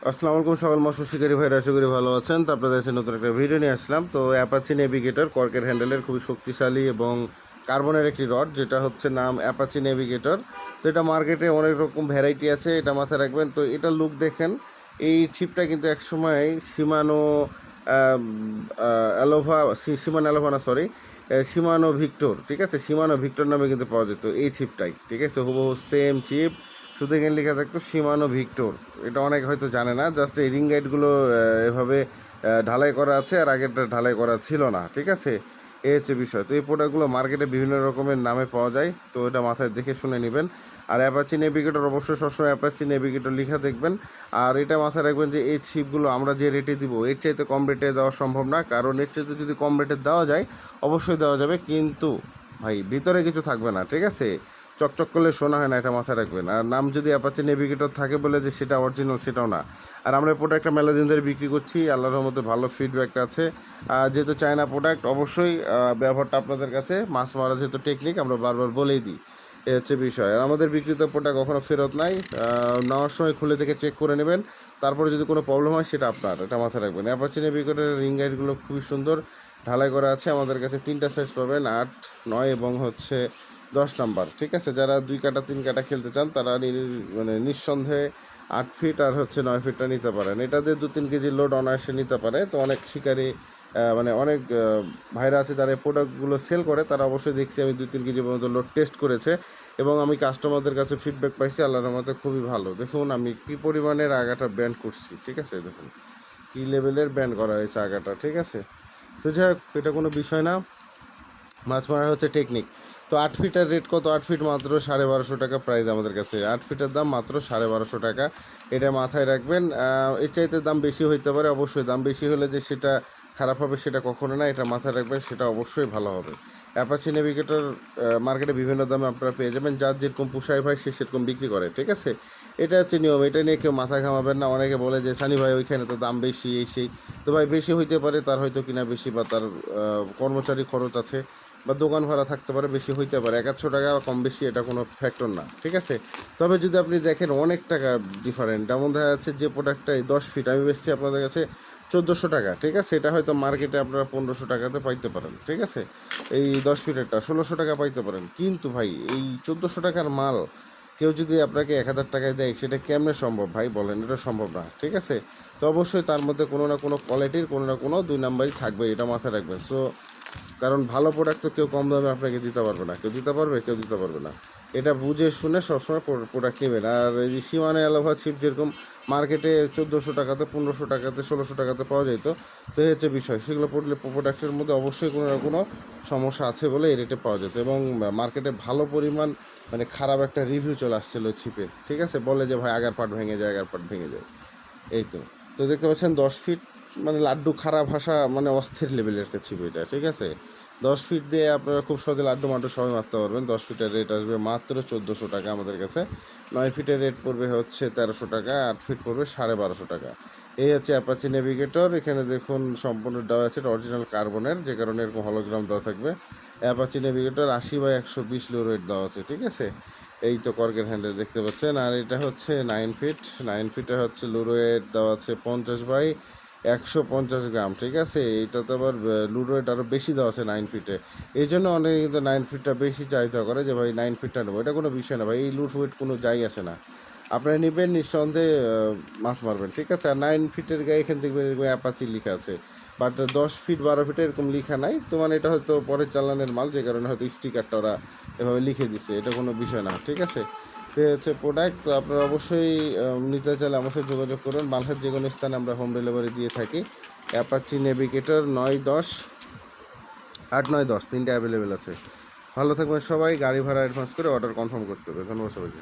আসসালামু আলাইকুম সকল মৎস্য শিকারী ভাইরা, আশা করি ভালো আছেন। তো আপনাদের কাছে নতুন একটা ভিডিও নিয়ে আসলাম। তো অ্যাপাচি নেভিগেটর কর্কের হ্যান্ডেলের খুবই শক্তিশালী এবং কার্বনের একটি রড, যেটা হচ্ছে নাম অ্যাপাচি নেভিগেটর। তো এটা মার্কেটে অনেক রকম ভ্যারাইটি আছে, এটা মাথায় রাখবেন। তো এটার লুক দেখেন, এই ছিপটা কিন্তু একসময় শিমানো অ্যালোভা শিমানো অ্যালোভা না সরি শিমানো ভিক্টর, ঠিক আছে, শিমানো ভিক্টর নামে কিন্তু পাওয়া যেত এই ছিপটাই, ঠিক আছে, হুবহু সেম চিপ, শুধু এখানে লেখা থাকতো শিমানো ভিক্টর। এটা অনেক হয়তো জানে না, জাস্ট এই রিং গাইডগুলো এভাবে ঢালাই করা আছে, আর আগেরটা ঢালাই করা ছিল না, ঠিক আছে, এই হচ্ছে বিষয়। তো এই প্রোডাক্টগুলো মার্কেটে বিভিন্ন রকমের নামে পাওয়া যায়, তো এটা মাথায় দেখে শুনে নেবেন। আর অ্যাপাচি নেভিগেটর অবশ্যই সবসময় অ্যাপাচি নেভিগেটর লেখা দেখবেন। আর এটা মাথায় রাখবেন যে এই ছিপগুলো আমরা যে রেটে দিব, এর চাইতে কম রেটে দেওয়া সম্ভব না, কারণ এর চাইতে যদি কম রেটে দেওয়া যায় অবশ্যই দেওয়া যাবে, কিন্তু ভাই ভিতরে কিছু থাকবে না, ঠিক আছে, চকচক করলে শোনা হয় না, এটা মাথায় রাখবেন। আর নাম যদি অ্যাপাচি নেভিগেটর থাকে বলে যে সেটা অরিজিনাল, সেটাও না। আর আমরা প্রোডাক্টটা মেলা দিন ধরে বিক্রি করছি, আল্লাহর রহমতে ভালো ফিডব্যাক আছে। যেহেতু চায়না প্রোডাক্ট, অবশ্যই ব্যবহারটা আপনাদের কাছে, মাছ মারা যেহেতু টেকনিক আমরা বারবার বলেই দিই, এ হচ্ছে বিষয়। আর আমাদের বিক্রিত প্রোডাক্ট কখনো ফেরত নাই, নেওয়ার সময় খুলে থেকে চেক করে নেবেন, তারপরে যদি কোনো প্রবলেম হয় সেটা আপনার, এটা মাথায় রাখবেন। অ্যাপাচি নেভিগেটরের রিং গাইডগুলো খুবই সুন্দর ঢালাই করা আছে। আমাদের কাছে 3টা সাইজ পাবেন, 8, 9 এবং হচ্ছে 10 নাম্বার, ঠিক আছে। যারা 2 কাটা 3 কাটা খেলতে চান তারা মানে নিঃসন্দেহে 8 ফিট আর হচ্ছে 9 ফিটটা নিতে পারেন। এটাতে 2-3 কেজি লোড অনায়াসে নিতে পারে। তো অনেক শিকারী মানে অনেক ভাইরা আছে যারা এই প্রোডাক্টগুলো সেল করে, তারা অবশ্যই দেখছি আমি 2-3 কেজি পর্যন্ত লোড টেস্ট করেছে, এবং আমি কাস্টমারদের কাছে ফিডব্যাক পাইছি আল্লাহর রহমতে খুবই ভালো। দেখুন আমি কী পরিমাণের আগাটা ব্যান্ড করছি, ঠিক আছে, দেখুন কী লেভেলের ব্যান্ড করা হয়েছে আগাটা, ঠিক আছে। তো যাই হোক, এটা কোনো বিষয় না, মাছ মারা হচ্ছে টেকনিক। তো 8 ফিটের রেট কত? 8 ফিট মাত্র 1250 টাকা প্রাইস আমাদের কাছে। 8 ফিটের দাম মাত্র 1250 টাকা, এটা মাথায় রাখবেন। এর চাইতে দাম বেশি হইতে পারে, অবশ্যই দাম বেশি হলে যে সেটা খারাপ হবে সেটা কখনো না, এটা মাথায় রাখবেন, সেটা অবশ্যই ভালো হবে। অ্যাপাচি নেভিগেটর মার্কেটে বিভিন্ন দামে আপনারা পেয়ে যাবেন, যার যেরকম পোষায় ভাই সে সেরকম বিক্রি করে, ঠিক আছে। এটা হচ্ছে নিয়ম, এটা নিয়ে কেউ মাথা ঘামাবেন না। অনেকে বলে যে সানি ভাই ওইখানে তো দাম বেশি, এই সেই। তো ভাই বেশি হইতে পারে, তার হয়তো কিনা বেশি, বা তার কর্মচারী খরচ আছে, বা দোকান ভাড়া থাকতে পারে, বেশি হইতে পারে। 1-100 টাকা কম বেশি এটা কোনো ফ্যাক্টর না, ঠিক আছে। তবে যদি আপনি দেখেন অনেক টাকা ডিফারেন্ট, যেমন দেখা যাচ্ছে যে প্রোডাক্টটাই 10 ফিট আমি বেচছি আপনাদের কাছে 1400 টাকা, ঠিক আছে, এটা হয়তো মার্কেটে আপনারা 1500 টাকাতে পাইতে পারেন, ঠিক আছে। এই 10 ফিটেরটা 1600 টাকা পাইতে পারেন, কিন্তু ভাই এই 1400 টাকার মাল কেউ যদি আপনাকে 1000 টাকায় দেয়, সেটা কেমনে সম্ভব ভাই বলেন? এটা সম্ভব না, ঠিক আছে। তো অবশ্যই তার মধ্যে কোনো না কোনো কোয়ালিটির কোনো না কোনো 2 নাম্বারই থাকবে, এটা মাথায় রাখবেন। সো কারণ ভালো প্রোডাক্ট তো কেউ কম দামে আপনাকে দিতে পারবে না, কেউ দিতে পারবে, কেউ দিতে পারবে না। এটা বুঝে শুনে সবসময় প্রোডাক্ট নেবেন। আর এই যে সীমানে অ্যালোভা ছিপ যেরকম মার্কেটে 1400 টাকাতে, 1500 টাকাতে, 1600 টাকাতে পাওয়া যেত, তো এই হচ্ছে বিষয়। সেগুলো পড়লে প্রোডাক্টের মধ্যে অবশ্যই কোনো না কোনো সমস্যা আছে বলে এই রেটে পাওয়া যেত, এবং মার্কেটে ভালো পরিমাণ মানে খারাপ একটা রিভিউ চলে আসছিলো ছিপের, ঠিক আছে, বলে যে ভাই আগার পাট ভেঙে যায়, আগার পাট ভেঙে যায়, এই তো। তো দেখতে পাচ্ছেন 10 ফিট মানে লাড্ডু খারাপ ভাষা, মানে অস্থির লেভেলের একটা ছিপ এটা, ঠিক আছে। 10 ফিট দিয়ে আপনারা খুব সহজে লাড্ডু মাড্ডু সবাই মারতে পারবেন। 10 ফিটের রেট আসবে মাত্র 1400 টাকা আমাদের কাছে। 9 ফিটের রেট পড়বে হচ্ছে 1300 টাকা, 8 ফিট পড়বে 1250 টাকা। এই হচ্ছে অ্যাপাচি নেভিগেটর। এখানে দেখুন সম্পূর্ণ দেওয়া আছে অরিজিনাল কার্বনের, যে কারণে এরকম হলোগ্রাম দেওয়া থাকবে। অ্যাপাচি নেভিগেটর 80/120 লো রেট দেওয়া আছে, ঠিক আছে। এই তো কর্কের হ্যান্ডেল দেখতে পাচ্ছেন। আর এটা হচ্ছে 9 ফিট, 9 ফিটে হচ্ছে লুরোয়েট দেওয়া আছে 50/150 গ্রাম, ঠিক আছে। এইটাতে আবার লুরোয়েট আরও বেশি দেওয়া আছে 9 ফিটে, এই জন্য অনেকে কিন্তু 9 ফিটটা বেশি চাহিদা করে যে ভাই 9 ফিটটা নেবো। এটা কোনো বিষয় না ভাই, এই লুরোয়েট কোনো যাই আসে না, আপনারা নেবেন নিঃসন্দেহে মাছ মারবেন, ঠিক আছে। আর 9 ফিটের গায়ে এখান থেকে অ্যাপাচি লেখা আছে, বাট 10 ফিট 12 ফিটে এরকম লেখা নাই। তো মানে এটা হয়তো পরের চালানের মাল, যে কারণে হয়তো স্টিকারটা ওরা এভাবে লিখে দিছে, এটা কোনো বিষয় না, ঠিক আছে। তো হচ্ছে প্রোডাক্ট, তো আপনারা অবশ্যই নিতে চাইলে আমার সাথে যোগাযোগ করুন। বাংলাদেশের যে কোনো স্থানে আমরা হোম ডেলিভারি দিয়ে থাকি। অ্যাপাচি নেভিগেটর 9, 10, 8, 9, 10 তিনটে অ্যাভেলেবেল আছে। ভালো থাকবেন সবাই। গাড়ি ভাড়া অ্যাডভান্স করে অর্ডার কনফার্ম করতে হবে। ধন্যবাদ সবাইকে।